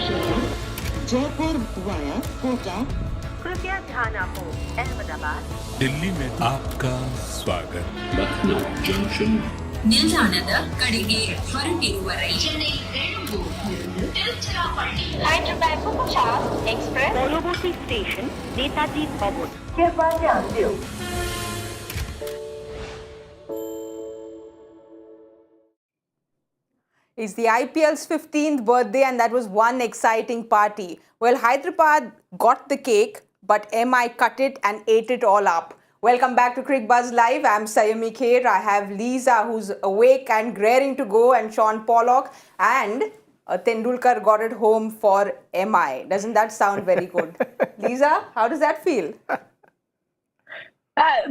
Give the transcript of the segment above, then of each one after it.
Jaipur via Kota. कृपया ध्यान आपको अहमदाबाद दिल्ली में आपका स्वागत. Lucknow Junction. ನಿಲ್ದಾಣದ ಕಡೆಗೆ ಹೊರಟಿರುವರೈ Hyderabad Superfast Express পরবর্তী স্টেশন নেতাজি ভবন. कृपया ध्यान दियो. It's the IPL's 15th birthday and that was one exciting party. Well, Hyderabad got the cake, but MI cut it and ate it all up. Welcome back to Cricbuzz Live. I'm Saiyami Kher. I have Lisa, who's awake and raring to go, and Shaun Pollock, and Tendulkar got it home for MI. Doesn't that sound very good? Lisa, how does that feel?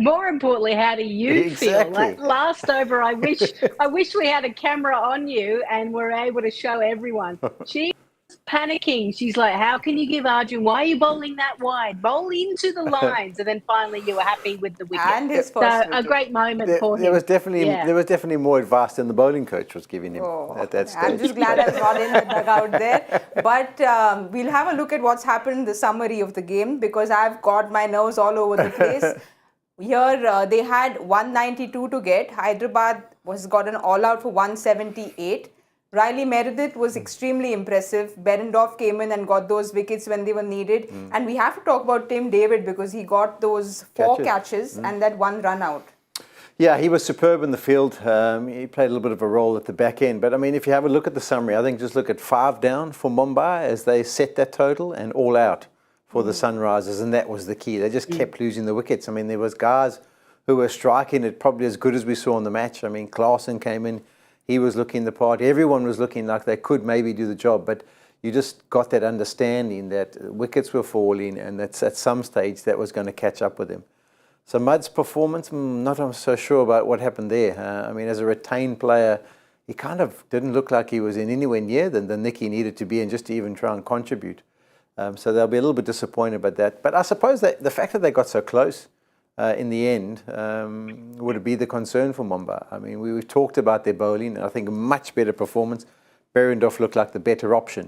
More importantly, how do you feel? Like last over, I wish we had a camera on you and were able to show everyone. She's panicking. She's like, "How can you give Arjun? Why are you bowling that wide? Bowl into the lines." And then finally, you were happy with the wicket. And his first so wicket. a great moment for him. There was definitely more advice than the bowling coach was giving him at that stage. I'm just glad I'm not in the dugout there. But we'll have a look at what's happened in the summary of the game, because I've got my nerves all over the place. Here, they had 192 to get. Hyderabad was got an all-out for 178. Riley Meredith was extremely impressive. Berendorf came in and got those wickets when they were needed. And we have to talk about Tim David, because he got those four catches and that one run out. Yeah, he was superb in the field. He played a little bit of a role at the back end. But, I mean, if you have a look at the summary, I think just look at 5 down for Mumbai as they set that total, and all out for the Sunrisers, and that was the key. They just kept losing the wickets. I mean, there was guys who were striking it probably as good as we saw in the match. I mean, Klaasen came in. He was looking the part. Everyone was looking like they could maybe do the job, but you just got that understanding that wickets were falling, and that's at some stage that was going to catch up with him. So Mud's performance, not so sure about what happened there. I mean, as a retained player, he kind of didn't look like he was in anywhere near the nick he needed to be in just to even try and contribute. So they'll be a little bit disappointed about that. But I suppose that the fact that they got so close in the end would be the concern for Mumbai. I mean, we've talked about their bowling. I think a much better performance. Berendorf looked like the better option.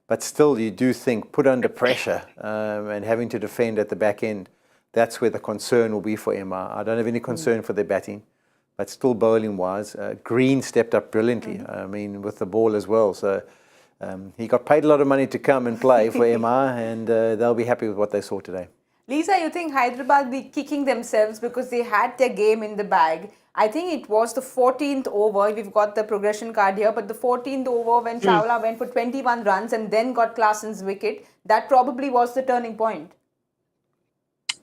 But still, you do think, put under pressure and having to defend at the back end, that's where the concern will be for MI. I don't have any concern for their batting. But still, bowling-wise, Green stepped up brilliantly. I mean, with the ball as well. So he got paid a lot of money to come and play for MI, and they'll be happy with what they saw today. Lisa, you think Hyderabad will be kicking themselves because they had their game in the bag? I think it was the 14th over. We've got the progression card here, but the 14th over when Chawla went for 21 runs and then got Klaasen's wicket, that probably was the turning point.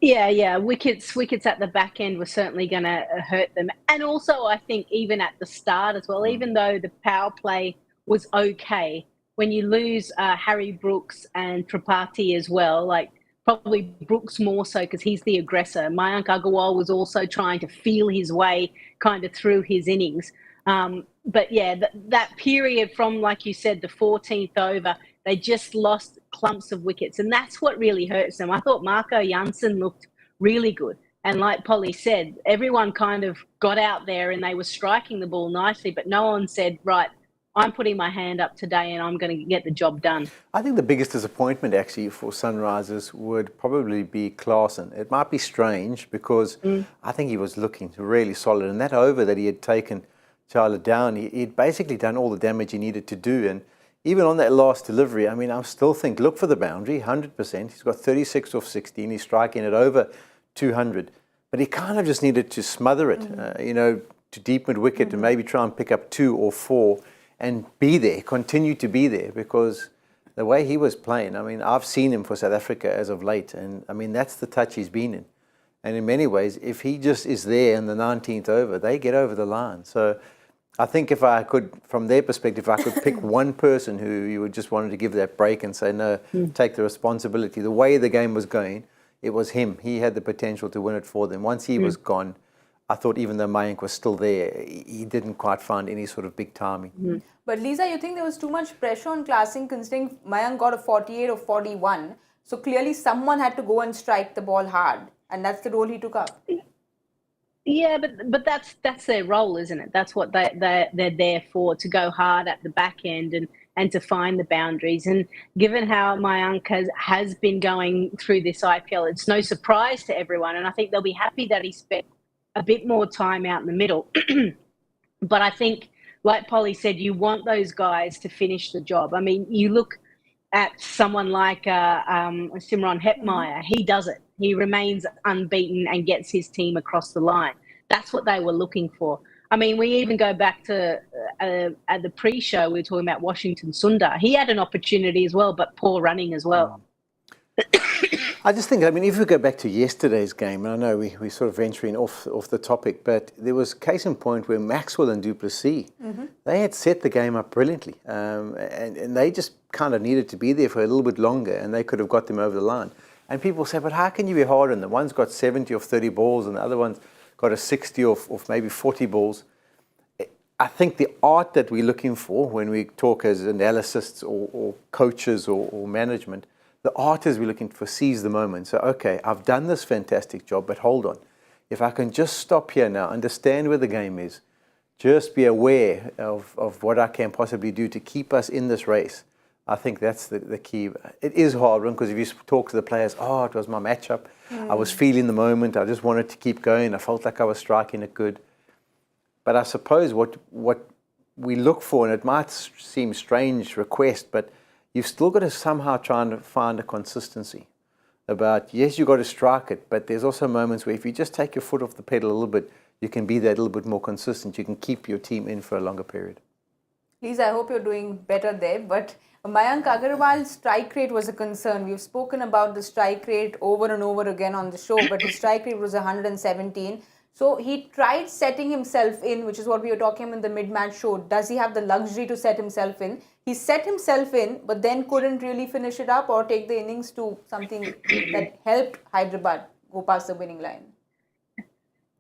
Yeah. Wickets at the back end were certainly going to hurt them. And also, I think even at the start as well, even though the power play was okay, when you lose Harry Brooks and Tripathi as well, like probably Brooks more so because he's the aggressor. Mayank Agarwal was also trying to feel his way kind of through his innings. But yeah, that period from, like you said, the 14th over, they just lost clumps of wickets. And that's what really hurts them. I thought Marco Jansen looked really good. And like Polly said, everyone kind of got out there and they were striking the ball nicely, but no one said, right, I'm putting my hand up today and I'm going to get the job done. I think the biggest disappointment actually for Sunrisers would probably be Klaasen. It might be strange because I think he was looking really solid. And that over that he had taken Chawla down, he'd basically done all the damage he needed to do. And even on that last delivery, I mean, I still think, look for the boundary, 100%. He's got 36 off 16. He's striking it over 200. But he kind of just needed to smother it, to deep mid-wicket and maybe try and pick up 2 or 4. And be there, continue to be there, because the way he was playing, I mean, I've seen him for South Africa as of late, and I mean, that's the touch he's been in. And in many ways, if he just is there in the 19th over, they get over the line. So I think if I could, from their perspective, if I could pick one person who you would just wanted to give that break and say, no, take the responsibility. The way the game was going, it was him. He had the potential to win it for them. Once he was gone, I thought even though Mayank was still there, he didn't quite find any sort of big timing. But Lisa, you think there was too much pressure on Klaasen considering Mayank got a 48 or 41? So clearly someone had to go and strike the ball hard, and that's the role he took up. Yeah, but that's their role, isn't it? That's what they're there for, to go hard at the back end. And and to find the boundaries. And given how Mayank has been going through this IPL, it's no surprise to everyone. And I think they'll be happy that he spent a bit more time out in the middle. But I think, like Polly said, you want those guys to finish the job. I mean, you look at someone like Simran Hetmeyer, he does it. He remains unbeaten and gets his team across the line. That's what they were looking for. I mean, we even go back to at the pre-show, we were talking about Washington Sundar. He had an opportunity as well, but poor running as well. I just think, I mean, if we go back to yesterday's game, and I know we're sort of venturing off the topic, but there was case in point where Maxwell and Duplessis, they had set the game up brilliantly. And they just kind of needed to be there for a little bit longer, and they could have got them over the line. And people say, but how can you be hard on them? One's got 70 or 30 balls, and the other one's got a 60 or maybe 40 balls. I think the art that we're looking for when we talk as analysts or coaches or management, the art is we're looking for seize the moment. So, okay, I've done this fantastic job, but hold on. If I can just stop here now, understand where the game is, just be aware of what I can possibly do to keep us in this race, I think that's the key. It is hard because if you talk to the players, it was my matchup. I was feeling the moment. I just wanted to keep going. I felt like I was striking it good. But I suppose what we look for, and it might seem strange request, but you've still got to somehow try and find a consistency about, yes, you've got to strike it, but there's also moments where if you just take your foot off the pedal a little bit, you can be that little bit more consistent. You can keep your team in for a longer period. Please, I hope you're doing better there. But Mayank Agarwal's strike rate was a concern. We've spoken about the strike rate over and over again on the show, but his strike rate was 117. So he tried setting himself in, which is what we were talking in the mid-match show. Does he have the luxury to set himself in? He set himself in, but then couldn't really finish it up or take the innings to something that helped Hyderabad go past the winning line.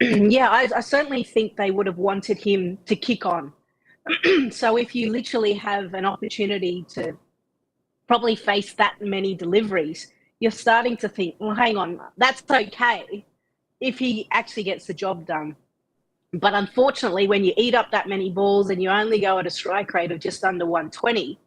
Yeah, I certainly think they would have wanted him to kick on. So if you literally have an opportunity to probably face that many deliveries, you're starting to think, well, hang on, that's okay if he actually gets the job done. But unfortunately, when you eat up that many balls and you only go at a strike rate of just under 120,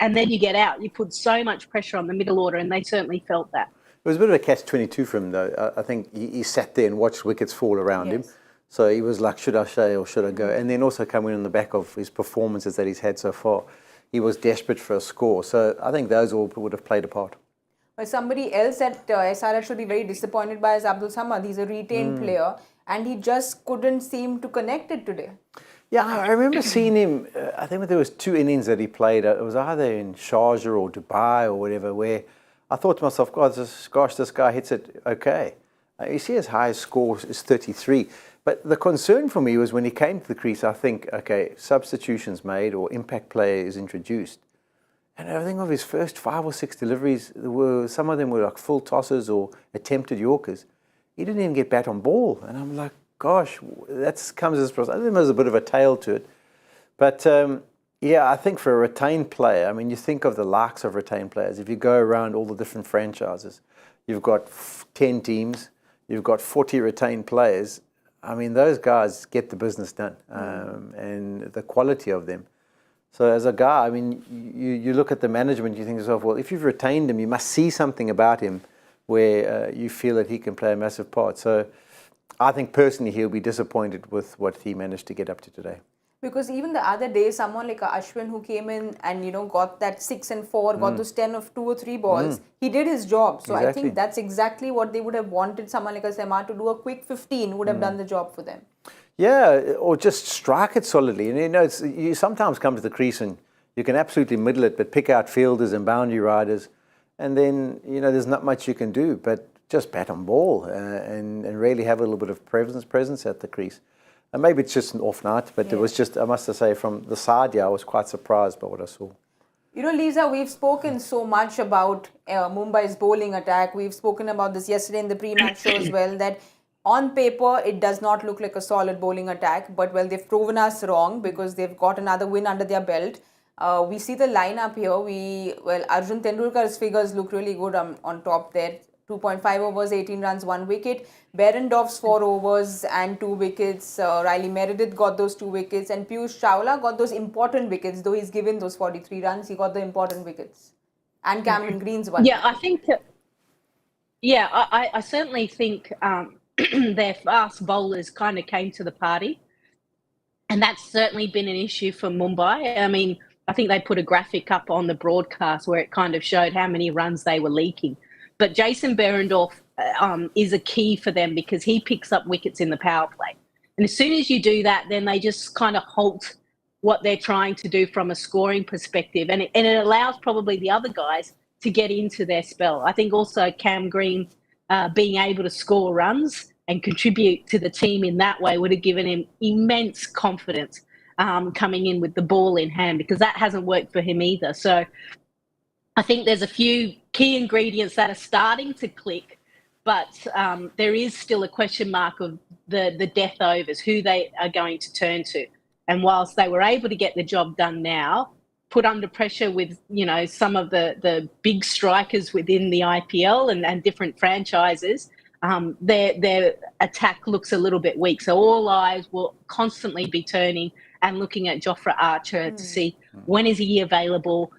and then you get out, you put so much pressure on the middle order, and they certainly felt that. It was a bit of a catch-22 for him, though. I think he sat there and watched wickets fall around him. So he was like, should I stay or should I go? And then also coming on the back of his performances that he's had so far, he was desperate for a score. So I think those all would have played a part. But somebody else at SRH should be very disappointed by is Abdul Samad. He's a retained player, and he just couldn't seem to connect it today. Yeah, I remember seeing him, I think there was 2 innings that he played. It was either in Sharjah or Dubai or whatever, where I thought to myself, gosh, this guy hits it okay. You see his highest score is 33. But the concern for me was when he came to the crease, I think, okay, substitutions made or impact play is introduced. And I think of his first 5 or 6 deliveries, some of them were like full tosses or attempted Yorkers. He didn't even get bat on ball. And I'm like, gosh, that comes as I think there's a bit of a tail to it. But yeah, I think for a retained player, I mean, you think of the likes of retained players. If you go around all the different franchises, you've got 10 teams, you've got 40 retained players. I mean, those guys get the business done, and the quality of them. So as a guy, I mean, you look at the management, you think to yourself, well, if you've retained him, you must see something about him where you feel that he can play a massive part. So I think personally he'll be disappointed with what he managed to get up to today. Because even the other day, someone like Ashwin who came in and, got that 6 and 4, got those 10 of 2 or 3 balls, he did his job. So I think that's exactly what they would have wanted someone like a Sema to do. A quick 15 would have done the job for them. Yeah, or just strike it solidly. And you sometimes come to the crease and you can absolutely middle it, but pick out fielders and boundary riders. And then, there's not much you can do, but just bat on ball and really have a little bit of presence at the crease. And maybe it's just an off night, but it was just, I must say, from the side, I was quite surprised by what I saw. Lisa, we've spoken so much about Mumbai's bowling attack. We've spoken about this yesterday in the pre-match show as well, that on paper, it does not look like a solid bowling attack. But, well, they've proven us wrong because they've got another win under their belt. We see the lineup here. Arjun Tendulkar's figures look really good on top there. 2.5 overs, 18 runs, 1 wicket. Behrendorff's 4 overs and 2 wickets. Riley Meredith got those 2 wickets. And Piyush Chawla got those important wickets. Though he's given those 43 runs, he got the important wickets. And Cameron Green's 1 Yeah, wicket. I think... I certainly think their fast bowlers kind of came to the party. And that's certainly been an issue for Mumbai. I mean, I think they put a graphic up on the broadcast where it kind of showed how many runs they were leaking. But Jason Behrendorff is a key for them because he picks up wickets in the power play. And as soon as you do that, then they just kind of halt what they're trying to do from a scoring perspective. And it allows probably the other guys to get into their spell. I think also Cam Green being able to score runs and contribute to the team in that way would have given him immense confidence coming in with the ball in hand, because that hasn't worked for him either. So I think there's a few key ingredients that are starting to click, but there is still a question mark of the death overs, who they are going to turn to. And whilst they were able to get the job done now, put under pressure with, you know, some of the big strikers within the IPL and different franchises, their attack looks a little bit weak. So all eyes will constantly be turning and looking at Jofra Archer to see when is he available.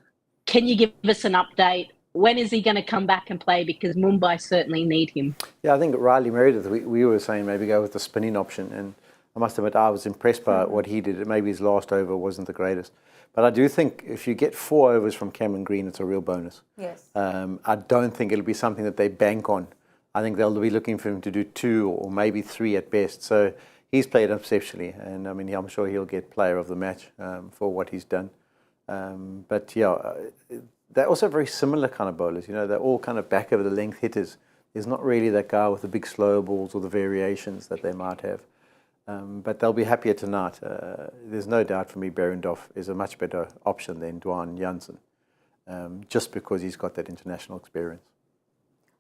Can you give us an update? When is he going to come back and play? Because Mumbai certainly need him. Yeah, I think Riley Meredith, we were saying maybe go with the spinning option. And I must admit, I was impressed by what he did. Maybe his last over wasn't the greatest. But I do think if you get 4 overs from Cameron Green, it's a real bonus. Yes. I don't think it'll be something that they bank on. I think they'll be looking for him to do 2 or maybe 3 at best. So he's played exceptionally. And I mean, I'm sure he'll get player of the match for what he's done. But yeah, they're also very similar kind of bowlers. You know, they're all kind of back of the length hitters. There's not really that guy with the big slow balls or the variations that they might have. But they'll be happier tonight. There's no doubt for me Behrendorff is a much better option than Dwan Jansen, just because he's got that international experience.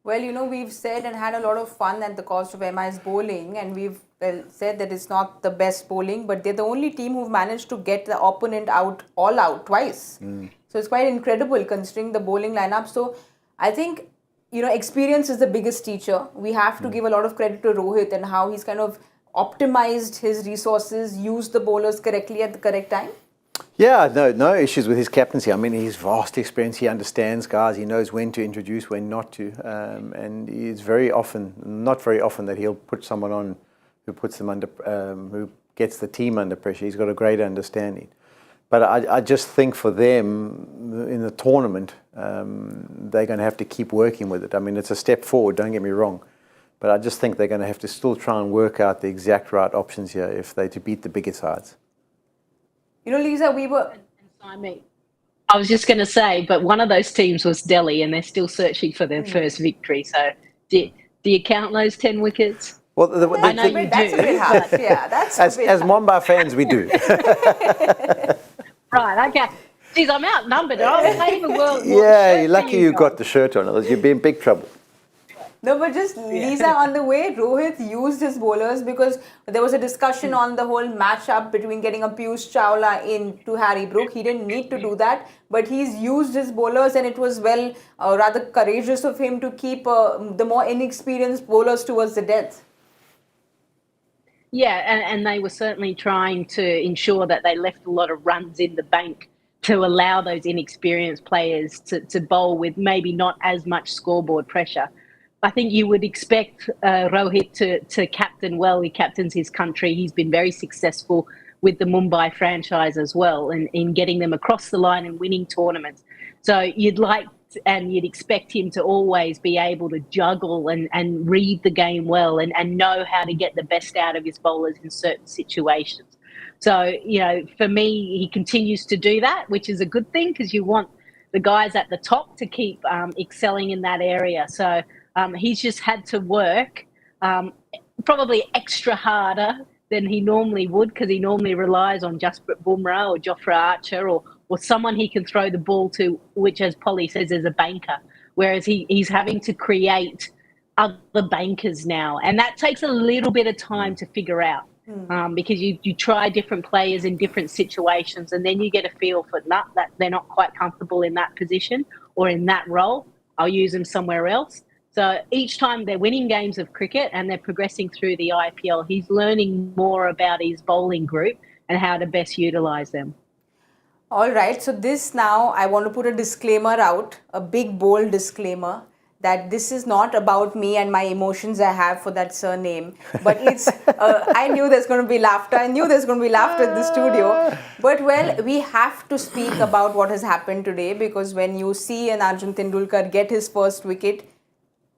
Well, you know, we've said and had a lot of fun at the cost of MI's bowling, and we've said that it's not the best bowling, but they're the only team who've managed to get the opponent all out twice. So it's quite incredible considering the bowling lineup. So I think, you know, experience is the biggest teacher. We have to give a lot of credit to Rohit and how he's kind of optimized his resources, used the bowlers correctly at the correct time. Yeah, no issues with his captaincy. I mean, he's vast experience. He understands guys. He knows when to introduce, when not to. And it's not very often that he'll put someone on who puts them under, who gets the team under pressure. He's got a great understanding. But I just think for them in the tournament, they're going to have to keep working with it. I mean, it's a step forward, don't get me wrong. But I just think they're going to have to still try and work out the exact right options here if they're to beat the bigger sides. You know, Lisa, we were... I was just going to say, but one of those teams was Delhi, and they're still searching for their first victory. So do you count those 10 wickets? Well, I know you that's do. a bit hard. Yeah, that's as Mumbai fans, we do. Right, okay. Geez, I'm outnumbered. I'm playing the world. Yeah, you're lucky you got the shirt on, otherwise you'd be in big trouble. No, but just Lisa, on the way Rohit used his bowlers, because there was a discussion on the whole matchup between getting a Piyush Chawla into Harry Brook. He didn't need to do that, but he's used his bowlers, and it was rather courageous of him to keep the more inexperienced bowlers towards the death. Yeah, and they were certainly trying to ensure that they left a lot of runs in the bank to allow those inexperienced players to bowl with maybe not as much scoreboard pressure. I think you would expect Rohit to captain well. He captains his country. He's been very successful with the Mumbai franchise as well in getting them across the line and winning tournaments. So you'd expect him to always be able to juggle and read the game well and know how to get the best out of his bowlers in certain situations. So, you know, for me, he continues to do that, which is a good thing because you want the guys at the top to keep excelling in that area. So he's just had to work probably extra harder than he normally would, because he normally relies on Jasprit Bumrah or Jofra Archer or someone he can throw the ball to, which, as Polly says, is a banker, whereas he's having to create other bankers now. And that takes a little bit of time to figure out because you try different players in different situations and then you get a feel for that they're not quite comfortable in that position or in that role. I'll use them somewhere else. So each time they're winning games of cricket and they're progressing through the IPL, he's learning more about his bowling group and how to best utilise them. All right, so this now I want to put a disclaimer out, a big bold disclaimer, that this is not about me and my emotions I have for that surname, but it's, I knew there's going to be laughter, in the studio, but well, we have to speak about what has happened today, because when you see an Arjun Tendulkar get his first wicket,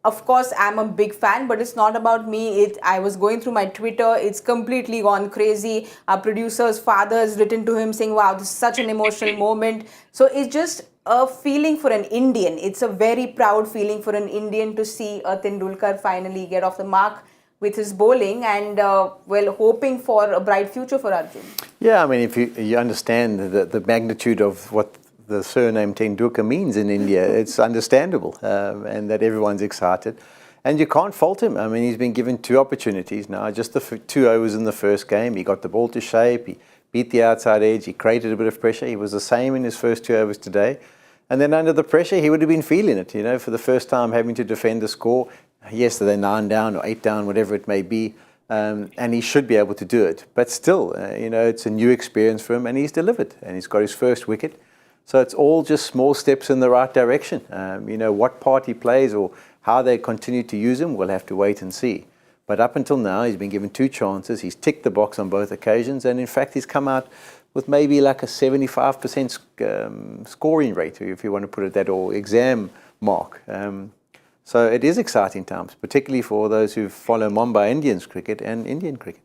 of course, I'm a big fan, but it's not about me. I was going through my Twitter. It's completely gone crazy. Our producer's father has written to him saying, wow, this is such an emotional moment. So it's just a feeling for an Indian. It's a very proud feeling for an Indian to see a Tendulkar finally get off the mark with his bowling and, well, hoping for a bright future for Arjun. Yeah, I mean, if you understand the magnitude of what the surname Tendulkar means in India, it's understandable, and that everyone's excited. And you can't fault him. I mean, he's been given 2 opportunities now, just the 2 overs in the first game. He got the ball to shape, he beat the outside edge, he created a bit of pressure. He was the same in his first 2 overs today. And then under the pressure, he would have been feeling it, for the first time having to defend the score. Yes, they're 9 down or 8 down, whatever it may be. And he should be able to do it. But still, it's a new experience for him, and he's delivered. And he's got his first wicket. So it's all just small steps in the right direction. What part he plays or how they continue to use him, we'll have to wait and see. But up until now, he's been given 2 chances. He's ticked the box on both occasions. And in fact, he's come out with maybe like a 75% scoring rate, if you want to put it that, or exam mark. So it is exciting times, particularly for those who follow Mumbai Indians cricket and Indian cricket.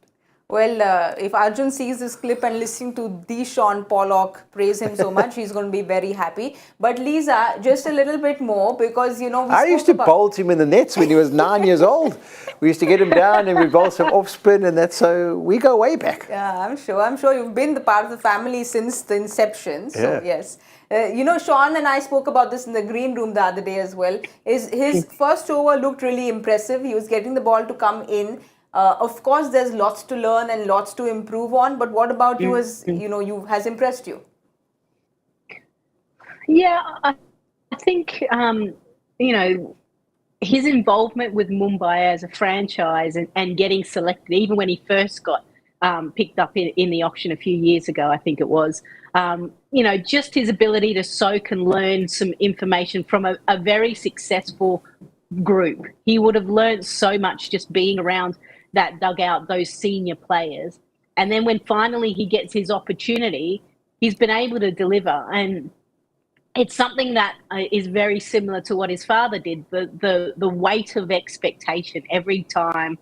Well, if Arjun sees this clip and listening to the Shaun Pollock praise him so much, he's going to be very happy. But Lisa, just a little bit more, because, I used to bowl him in the nets when he was 9 years old. We used to get him down and we bowl some off spin, and that's so we go way back. Yeah, I'm sure you've been the part of the family since the inception. So, yeah. Yes. Shaun and I spoke about this in the green room the other day as well. His first over looked really impressive. He was getting the ball to come in. Of course, there's lots to learn and lots to improve on. But what about you? Has impressed you? Yeah, I think his involvement with Mumbai as a franchise and getting selected, even when he first got picked up in the auction a few years ago, I think it was. Just his ability to soak and learn some information from a very successful group. He would have learned so much just being around that dugout, those senior players. And then when finally he gets his opportunity, he's been able to deliver. And it's something that is very similar to what his father did. The weight of expectation every time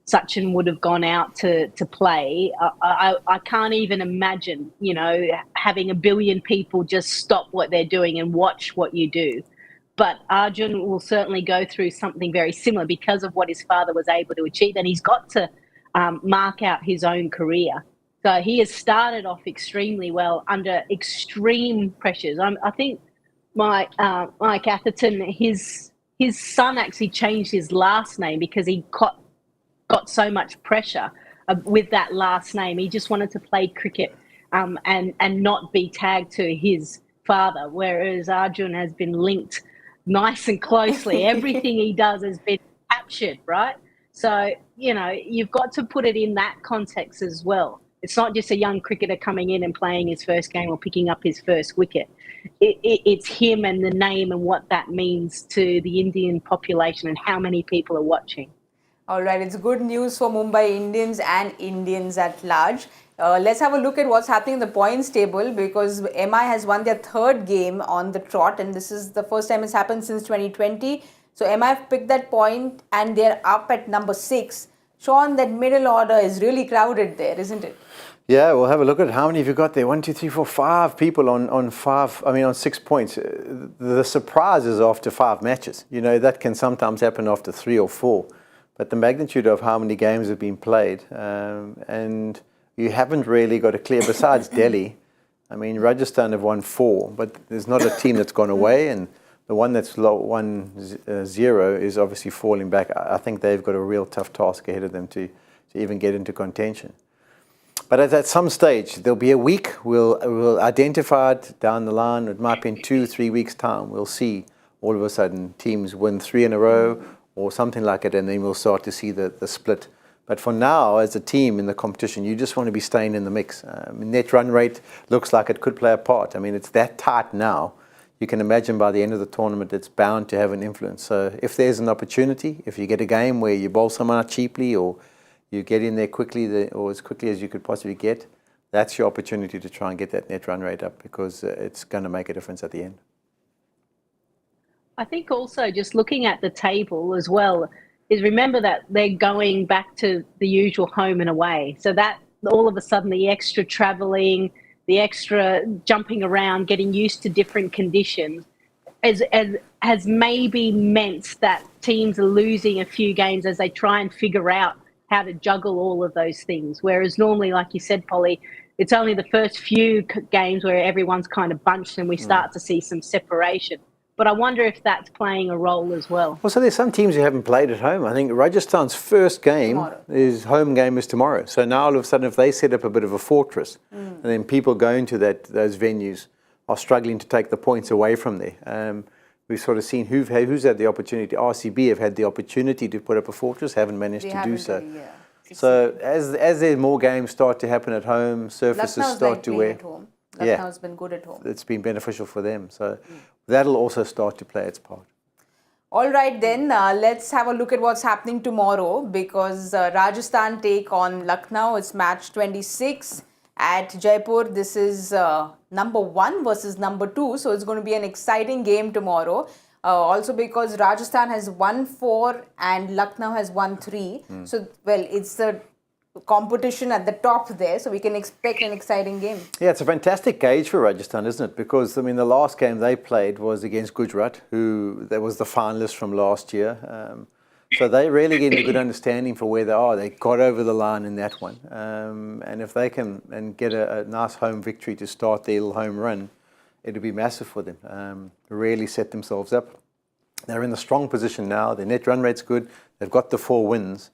Sachin would have gone out to play. I can't even imagine, having 1 billion people just stop what they're doing and watch what you do. But Arjun will certainly go through something very similar because of what his father was able to achieve. And he's got to mark out his own career. So he has started off extremely well under extreme pressures. I think Mike Atherton, his son actually changed his last name because he got so much pressure with that last name. He just wanted to play cricket and not be tagged to his father, whereas Arjun has been linked nice and closely. Everything he does has been captured, right? So, you've got to put it in that context as well. It's not just a young cricketer coming in and playing his first game or picking up his first wicket. It's him and the name and what that means to the Indian population and how many people are watching. All right, it's good news for Mumbai Indians and Indians at large. Let's have a look at what's happening in the points table, because MI has won their 3rd game on the trot, and this is the first time it's happened since 2020. So MI have picked that point and they're up at number 6. Shaun, that middle order is really crowded there, isn't it? Yeah, we'll have a look at how many have you got there. 1, 2, 3, 4, 5 people on 6 points. The surprise is after 5 matches. That can sometimes happen after 3 or 4. But the magnitude of how many games have been played, and you haven't really got a clear, besides Delhi. I mean, Rajasthan have won 4, but there's not a team that's gone away, and the one that's 1-0 is obviously falling back. I think they've got a real tough task ahead of them to even get into contention. But at some stage, there'll be a week, we'll identify it down the line. It might be in 2-3 weeks' time. We'll see all of a sudden teams win 3 in a row, or something like it, and then we'll start to see the split. But for now, as a team in the competition, you just want to be staying in the mix. Net run rate looks like it could play a part. I mean, it's that tight now. You can imagine by the end of the tournament, it's bound to have an influence. So if there's an opportunity, if you get a game where you bowl someone out cheaply, or you get in there quickly, or as quickly as you could possibly get, that's your opportunity to try and get that net run rate up, because it's going to make a difference at the end. I think also just looking at the table as well is remember that they're going back to the usual home and away. So that all of a sudden the extra travelling, the extra jumping around, getting used to different conditions has maybe meant that teams are losing a few games as they try and figure out how to juggle all of those things. Whereas normally, like you said, Polly, it's only the first few games where everyone's kind of bunched and we start to see some separation. But I wonder if that's playing a role as well. Well, so there's some teams who haven't played at home. I think Rajasthan's first game home game is tomorrow. So now all of a sudden, if they set up a bit of a fortress, and then people going to those venues are struggling to take the points away from there. We've sort of seen who's had the opportunity. RCB have had the opportunity to put up a fortress, haven't managed to do so. So as there more games start to happen at home, surfaces start to wear. Lucknow's been good at home. It's been beneficial for them. So that'll also start to play its part. All right, then let's have a look at what's happening tomorrow, because Rajasthan take on Lucknow. It's match 26 at Jaipur. This is number 1 versus number 2. So it's going to be an exciting game tomorrow. Also because Rajasthan has won 4 and Lucknow has won 3. So, well, it's the competition at the top there, so we can expect an exciting game. Yeah, it's a fantastic gauge for Rajasthan, isn't it? Because, I mean, the last game they played was against Gujarat, that was the finalist from last year. So they're really getting a good understanding for where they are. They got over the line in that one. And if they can get a nice home victory to start their little home run, it'll be massive for them. Really set themselves up. They're in a strong position now. Their net run rate's good. They've got the 4 wins.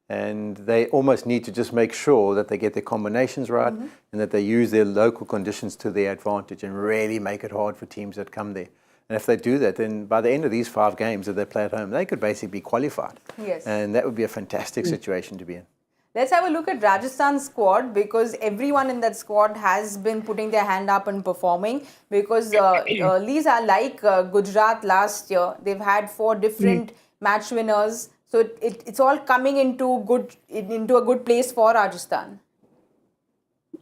And they almost need to just make sure that they get their combinations right, and that they use their local conditions to their advantage and really make it hard for teams that come there. And if they do that, then by the end of these 5 games that they play at home, they could basically be qualified. Yes. And that would be a fantastic situation to be in. Let's have a look at Rajasthan's squad, because everyone in that squad has been putting their hand up and performing, because these are like Gujarat last year. They've had 4 different match winners. So it's all coming into a good place for Rajasthan.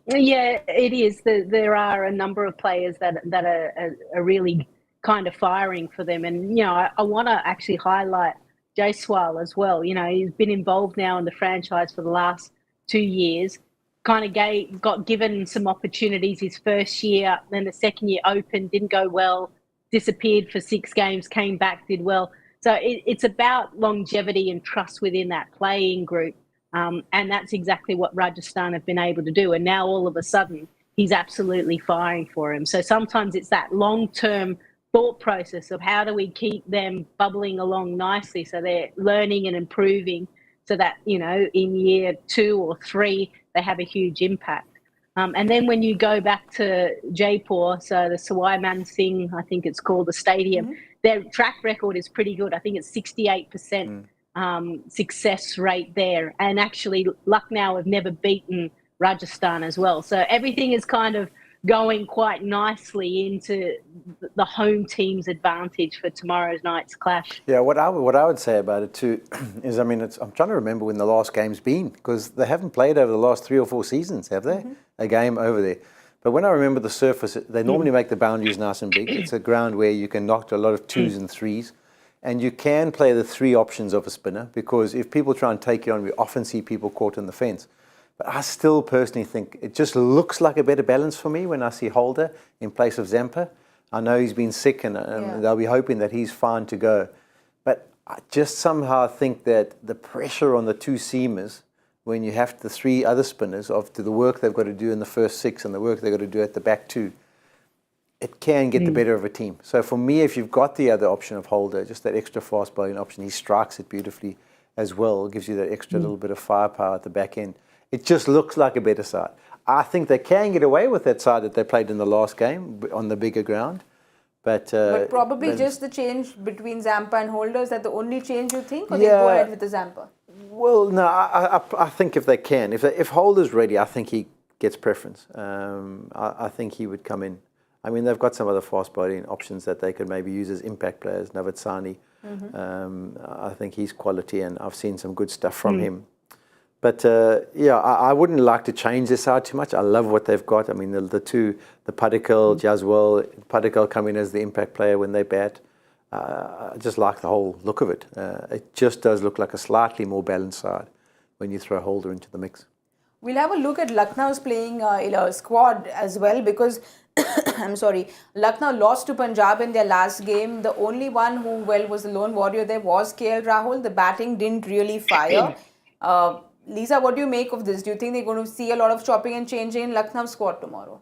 Yeah, it is. There are a number of players that are really kind of firing for them. And, you know, I want to actually highlight Jaiswal as well. You know, he's been involved now in the franchise for the last 2 years, kind of got given some opportunities his first year, then the second year opened, didn't go well, disappeared for 6 games, came back, did well. So it's about longevity and trust within that playing group. And that's exactly what Rajasthan have been able to do. And now all of a sudden, he's absolutely firing for him. So sometimes it's that long-term thought process of how do we keep them bubbling along nicely so they're learning and improving, so that, you know, in year 2 or 3, they have a huge impact. And then when you go back to Jaipur, so the Sawai Man Singh, I think it's called, the stadium, their track record is pretty good. I think it's 68% success rate there. And actually, Lucknow have never beaten Rajasthan as well. So everything is kind of going quite nicely into the home team's advantage for tomorrow's night's clash. Yeah, what I would say about it too is, I mean, I'm trying to remember when the last game's been, because they haven't played over the last 3 or 4 seasons, have they? A game over there. But when I remember the surface, they normally make the boundaries nice and big. It's a ground where you can knock to a lot of 2s and 3s. And you can play the 3 options of a spinner, because if people try and take you on, we often see people caught in the fence. But I still personally think it just looks like a better balance for me when I see Holder in place of Zampa. I know he's been sick, and they'll be hoping that he's fine to go. But I just somehow think that the pressure on the 2 seamers, when you have the 3 other spinners, to the work they've got to do in the first 6 and the work they've got to do at the back 2, it can get the better of a team. So for me, if you've got the other option of Holder, just that extra fast bowling option, he strikes it beautifully as well, gives you that extra little bit of firepower at the back end. It just looks like a better side. I think they can get away with that side that they played in the last game on the bigger ground, But probably just the change between Zampa and Holder. Is that the only change you think, or Yeah. they go ahead with the Zampa? Well, no, I think if they can, if Holder's ready, I think he gets preference. I think he would come in. I mean, they've got some other fast bowling options that they could maybe use as impact players. Navatsani, I think he's quality, and I've seen some good stuff from him. But yeah, I wouldn't like to change this out too much. I love what they've got. I mean, the Padikkal, Jaswal, Padikkal come in as the impact player when they bat. I just like the whole look of it. It just does look like a slightly more balanced side when you throw Holder into the mix. We'll have a look at Lucknow's playing squad as well, because I'm sorry, Lucknow lost to Punjab in their last game. The only one who was the lone warrior there was KL Rahul. The batting didn't really fire. Lisa, what do you make of this? Do you think they're going to see a lot of chopping and changing in Lucknow's squad tomorrow?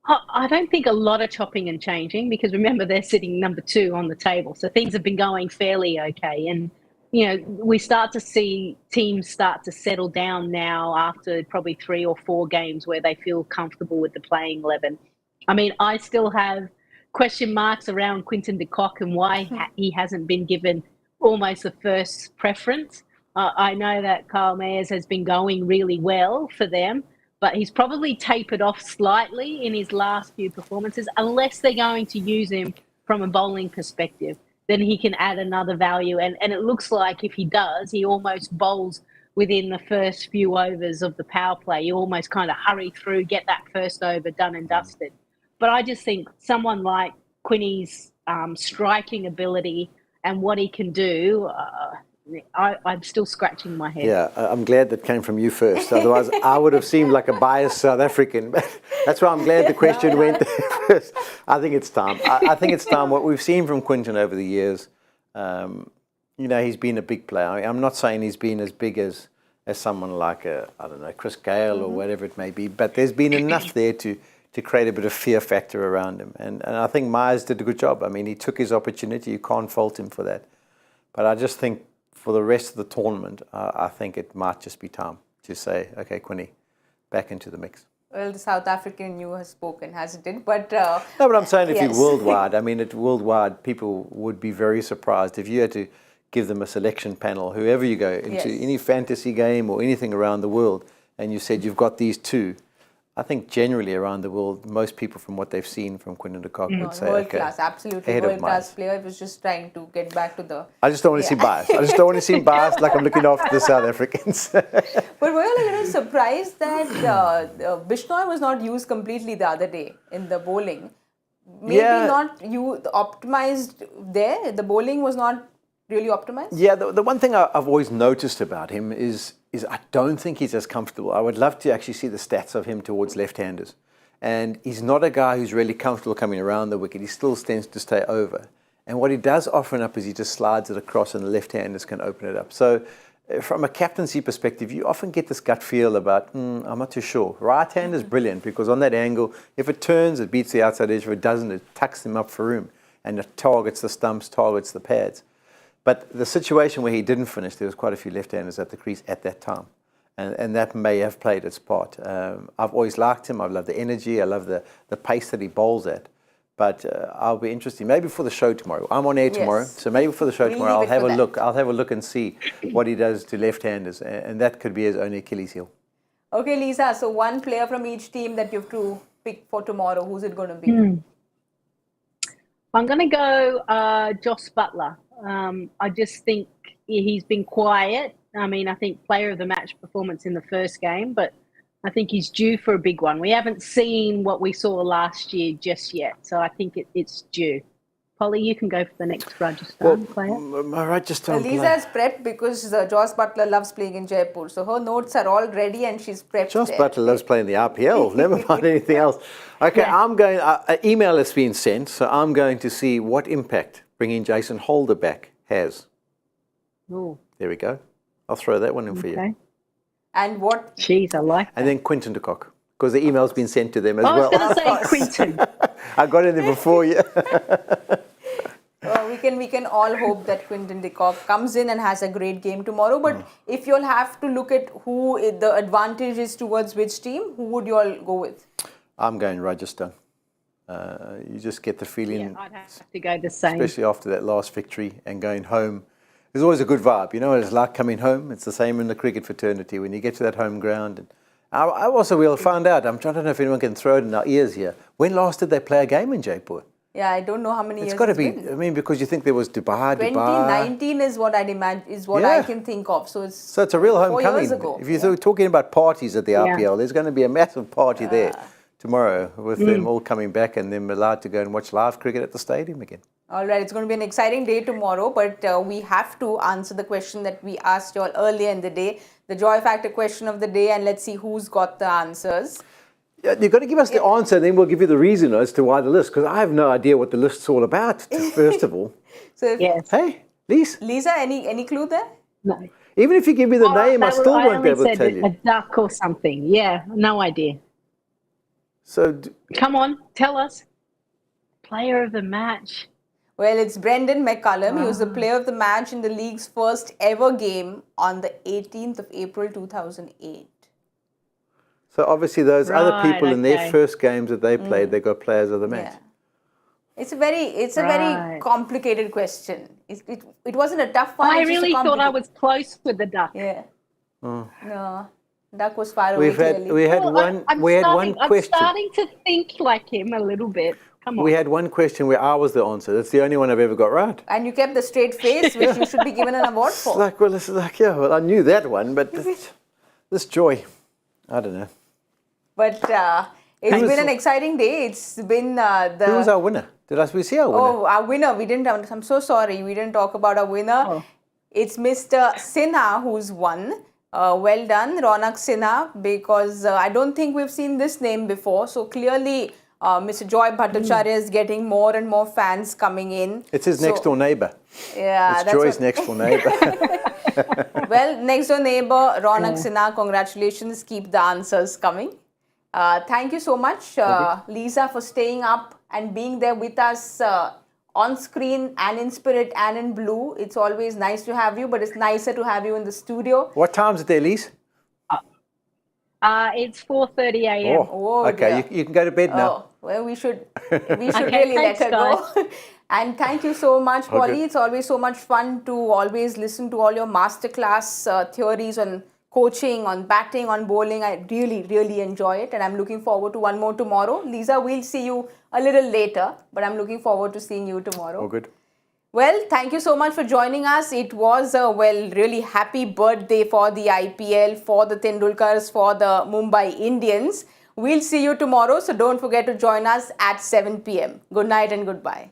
I don't think a lot of chopping and changing, because remember, they're sitting number 2 on the table. So things have been going fairly okay. And, you know, we start to see teams start to settle down now after probably 3 or 4 games where they feel comfortable with the playing 11. I mean, I still have question marks around Quinton de Kock and why he hasn't been given almost the first preference. I know that Kyle Mayers has been going really well for them, but he's probably tapered off slightly in his last few performances. Unless they're going to use him from a bowling perspective, then he can add another value. And it looks like if he does, he almost bowls within the first few overs of the power play. You almost kind of hurry through, get that first over done and dusted. But I just think someone like Quinny's striking ability and what he can do, I'm still scratching my head. Yeah, I'm glad that came from you first. Otherwise, I would have seemed like a biased South African. That's why I'm glad the question went there first. I think it's time. I think it's time. What we've seen from Quinton over the years, you know, he's been a big player. I mean, I'm not saying he's been as big as someone like, I don't know, Chris Gale or whatever it may be, but there's been enough there to create a bit of fear factor around him. And I think Myers did a good job. I mean, he took his opportunity. You can't fault him for that. But I just think for the rest of the tournament, I think it might just be time to say, okay, Quinny, back into the mix. Well, the South African you has spoken, hasn't it? But no, but I'm saying if yes. you're worldwide, I mean, worldwide, people would be very surprised if you had to give them a selection panel, whoever you go into, any fantasy game or anything around the world, and you said you've got these 2. I think generally around the world, most people from what they've seen from Quinton de Kock would say, world class, absolutely ahead of world class Myers. player. I was just trying to get back to the. I just don't want to seem biased. I just don't want to seem biased like I'm looking after the South Africans. But we're a little surprised that Bishnoi was not used completely the other day in the bowling. Maybe not optimized there. The bowling was not really optimized. Yeah, the one thing I've always noticed about him is I don't think he's as comfortable. I would love to actually see the stats of him towards left-handers. And he's not a guy who's really comfortable coming around the wicket. He still tends to stay over. And what he does often up is he just slides it across and the left-handers can open it up. So from a captaincy perspective, you often get this gut feel about, I'm not too sure. Right-hand is brilliant because on that angle, if it turns, it beats the outside edge. If it doesn't, it tucks them up for room. And it targets the stumps, targets the pads. But the situation where he didn't finish, there was quite a few left-handers at the crease at that time. And that may have played its part. I've always liked him. I love the energy. I love the pace that he bowls at. But I'll be interested. Maybe for the show tomorrow. I'm on air tomorrow. So maybe for the show tomorrow, I'll have a look. I'll have a look and see what he does to left-handers. And that could be his only Achilles heel. Okay, Lisa. So one player from each team that you have to pick for tomorrow. Who's it going to be? I'm going to go Joss Butler. I just think he's been quiet. I mean, I think player of the match performance in the first game, but I think he's due for a big one. We haven't seen what we saw last year just yet, so I think it's due. Polly, you can go for the next Rajasthan player. My Rajasthan player. Lisa is prepped because Joss Butler loves playing in Jaipur. So her notes are all ready and she's prepped. Joss Butler loves playing the RPL. Never mind anything else. Okay, I'm going. An email has been sent, so I'm going to see what impact bringing Jason Holder back has. Ooh. There we go. I'll throw that one in for you. And what? Jeez, I like that. And then Quinton de Kock, because the email's been sent to them as well. I was going to say Quinton. I got in there before you. We can all hope that Quinton de Kock comes in and has a great game tomorrow. But if you'll have to look at who the advantage is towards which team, who would you all go with? I'm going Rajasthan. You just get the feeling, Yeah, I'd have to go the same. especially after that last victory and going home. There's always a good vibe. You know what it's like coming home? It's the same in the cricket fraternity when you get to that home ground. And I also will find out, I don't know if anyone can throw it in our ears here. When last did they play a game in Jaipur? Yeah, I don't know how many years It's got to be, been. I mean, because you think there was Dubai. 2019 is what I'd imagine, is what I can think of. So it's a real 4 homecoming. years ago. If you're talking about parties at the RPL, there's going to be a massive party there tomorrow with them all coming back and them allowed to go and watch live cricket at the stadium again. All right, it's going to be an exciting day tomorrow, but we have to answer the question that we asked you all earlier in the day, the joy factor question of the day, and let's see who's got the answers. Yeah, you've got to give us the answer, and then we'll give you the reason as to why the list, because I have no idea what the list's all about, first of all. So, Yes. Hey, Lisa, any clue there? No. even if you give me the name, I still won't be able to tell A you. duck or something. Yeah, no idea. So, Come on, tell us. Player of the match. Well, it's Brendan McCullum. He was the player of the match in the league's first ever game on the 18th of April 2008. so obviously those other Right, people in their okay. first games that they played, they got players of the match. Yeah. It's a very complicated question. It wasn't a tough one. I it's just a really thought I complicated- was close with the duck. Yeah. No, duck was far away. Clearly. We had one question. I'm starting to think like him a little bit. Come on. We had one question where I was the answer. That's the only one I've ever got right. And you kept the straight face, which you should be given an award It's for. like, well, it's like, yeah, well, I knew that one, but this joy, I don't know. But it's been an exciting day. It's been Who was our winner? Did we see our winner? Oh, our winner. We didn't. I'm so sorry. We didn't talk about our winner. Oh. It's Mr. Sinha who's won. Well done, Ronak Sinha, because I don't think we've seen this name before. So clearly, Mr. Joy Bhattacharya is getting more and more fans coming in. It's his next door neighbour. Yeah, It's Joy's next door neighbour. Well, next door neighbour, Ronak Sinha, congratulations. Keep the answers coming. Thank you so much, Lisa, for staying up and being there with us on screen and in spirit and in blue. It's always nice to have you, but it's nicer to have you in the studio. What time's it there, Lise? It's 4:30 a.m. Oh, okay, dear. you can go to bed now. Oh, well, we should Okay, really let thanks, her go. And thank you so much, Polly. Okay. It's always so much fun to always listen to all your masterclass theories on coaching, on batting, on bowling. I really, really enjoy it. And I'm looking forward to one more tomorrow. Lisa, we'll see you a little later, but I'm looking forward to seeing you tomorrow. All good. Well, thank you so much for joining us. It was a, really happy birthday for the IPL, for the Tendulkars, for the Mumbai Indians. We'll see you tomorrow, so don't forget to join us at 7 p.m. Good night and goodbye.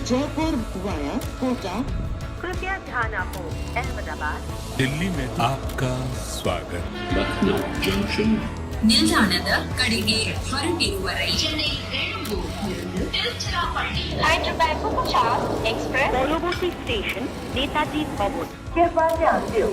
Jaipur via Kota. कृपया ध्यान आपको अहमदाबाद दिल्ली में आपका स्वागत Lucknow Junction. ನಿಲ್ದಾಣದ ಕಡೆಗೆ ಹೊರಟಿರುವವರೈ Hyderabad Superfast Express পরবর্তী station Netaji ভবন। कृपया ध्यान दो